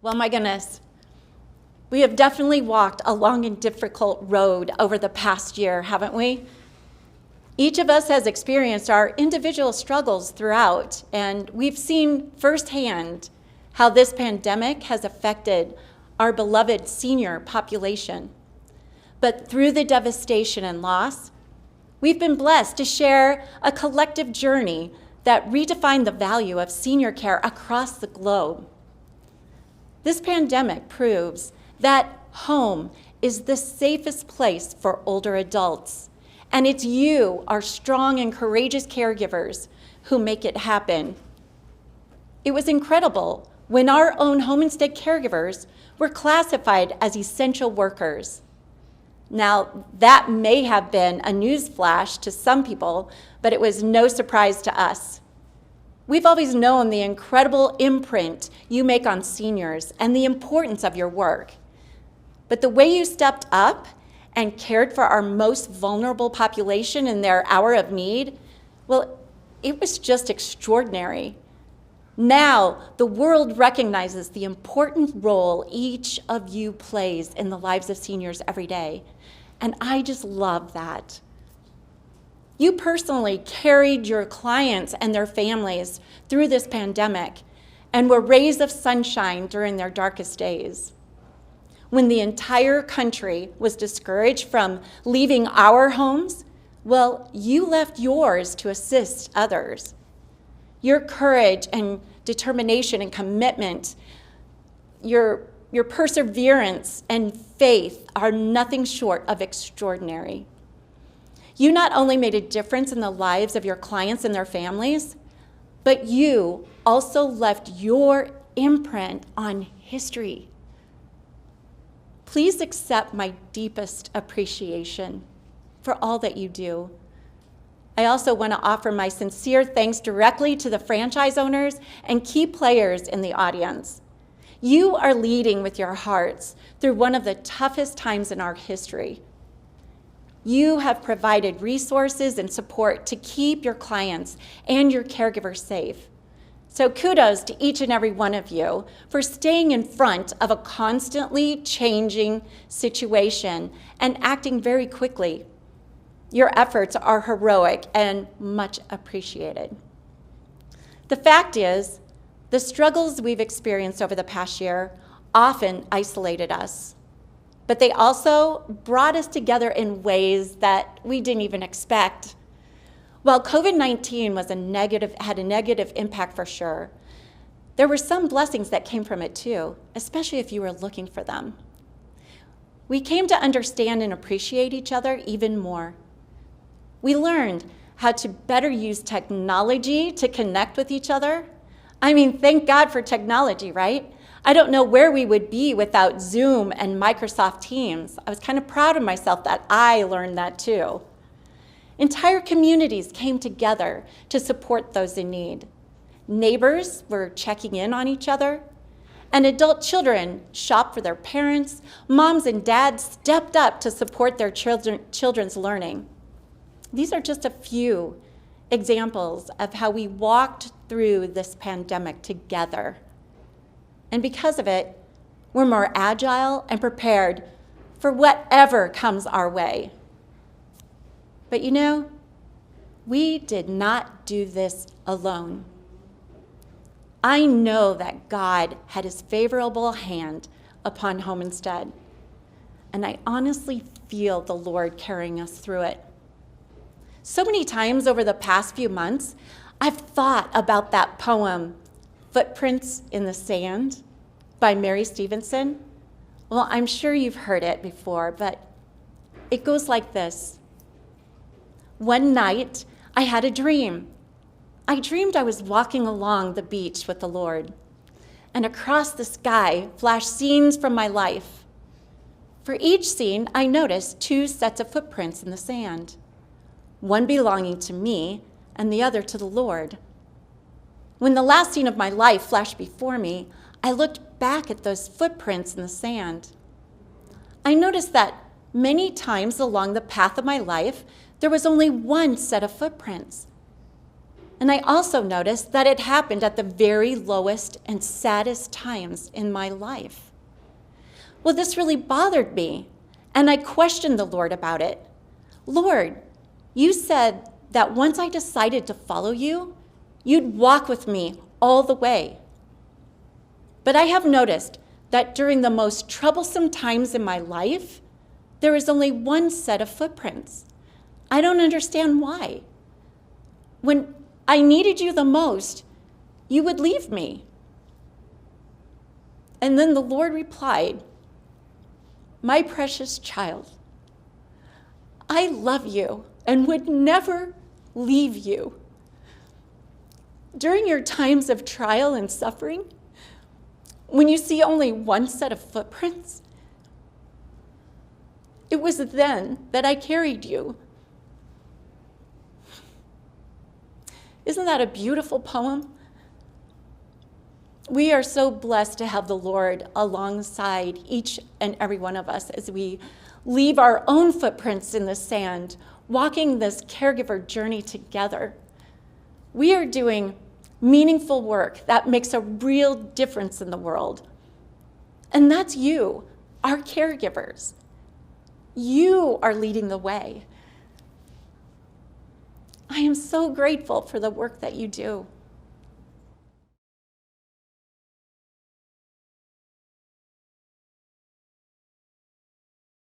Well, my goodness, we have definitely walked a long and difficult road over the past year, haven't we? Each of us has experienced our individual struggles throughout, and we've seen firsthand how this pandemic has affected our beloved senior population. But through the devastation and loss, we've been blessed to share a collective journey that redefined the value of senior care across the globe. This pandemic proves that home is the safest place for older adults, and it's you, our strong and courageous caregivers, who make it happen. It was incredible when our own home instead caregivers were classified as essential workers. Now, that may have been a news flash to some people, but it was no surprise to us. We've always known the incredible imprint you make on seniors and the importance of your work. But the way you stepped up and cared for our most vulnerable population in their hour of need, well, it was just extraordinary. Now, the world recognizes the important role each of you plays in the lives of seniors every day. And I just love that. You personally carried your clients and their families through this pandemic and were rays of sunshine during their darkest days. When the entire country was discouraged from leaving our homes, well, you left yours to assist others. Your courage and determination and commitment, your perseverance and faith are nothing short of extraordinary. You not only made a difference in the lives of your clients and their families, but you also left your imprint on history. Please accept my deepest appreciation for all that you do. I also want to offer my sincere thanks directly to the franchise owners and key players in the audience. You are leading with your hearts through one of the toughest times in our history. You have provided resources and support to keep your clients and your caregivers safe. So kudos to each and every one of you for staying in front of a constantly changing situation and acting very quickly. Your efforts are heroic and much appreciated. The fact is, the struggles we've experienced over the past year often isolated us, but they also brought us together in ways that we didn't even expect. While COVID-19 had a negative impact for sure, there were some blessings that came from it too, especially if you were looking for them. We came to understand and appreciate each other even more. We learned how to better use technology to connect with each other. I mean, thank God for technology, right? I don't know where we would be without Zoom and Microsoft Teams. I was kind of proud of myself that I learned that too. Entire communities came together to support those in need. Neighbors were checking in on each other, and adult children shopped for their parents. Moms and dads stepped up to support their children's learning. These are just a few examples of how we walked through this pandemic together. And because of it, we're more agile and prepared for whatever comes our way. But you know, we did not do this alone. I know that God had his favorable hand upon Home Instead, and I honestly feel the Lord carrying us through it. So many times over the past few months, I've thought about that poem, Footprints in the Sand, by Mary Stevenson. Well, I'm sure you've heard it before, but it goes like this. One night, I had a dream. I dreamed I was walking along the beach with the Lord, and across the sky flashed scenes from my life. For each scene, I noticed two sets of footprints in the sand, one belonging to me and the other to the Lord. When the last scene of my life flashed before me, I looked back at those footprints in the sand. I noticed that many times along the path of my life, there was only one set of footprints. And I also noticed that it happened at the very lowest and saddest times in my life. Well, this really bothered me, and I questioned the Lord about it. Lord, you said that once I decided to follow you, you'd walk with me all the way. But I have noticed that during the most troublesome times in my life, there is only one set of footprints. I don't understand why. When I needed you the most, you would leave me. And then the Lord replied, my precious child, I love you and would never leave you. During your times of trial and suffering, when you see only one set of footprints, it was then that I carried you. Isn't that a beautiful poem? We are so blessed to have the Lord alongside each and every one of us as we leave our own footprints in the sand, walking this caregiver journey together. We are doing meaningful work that makes a real difference in the world. And that's you, our caregivers. You are leading the way. I am so grateful for the work that you do.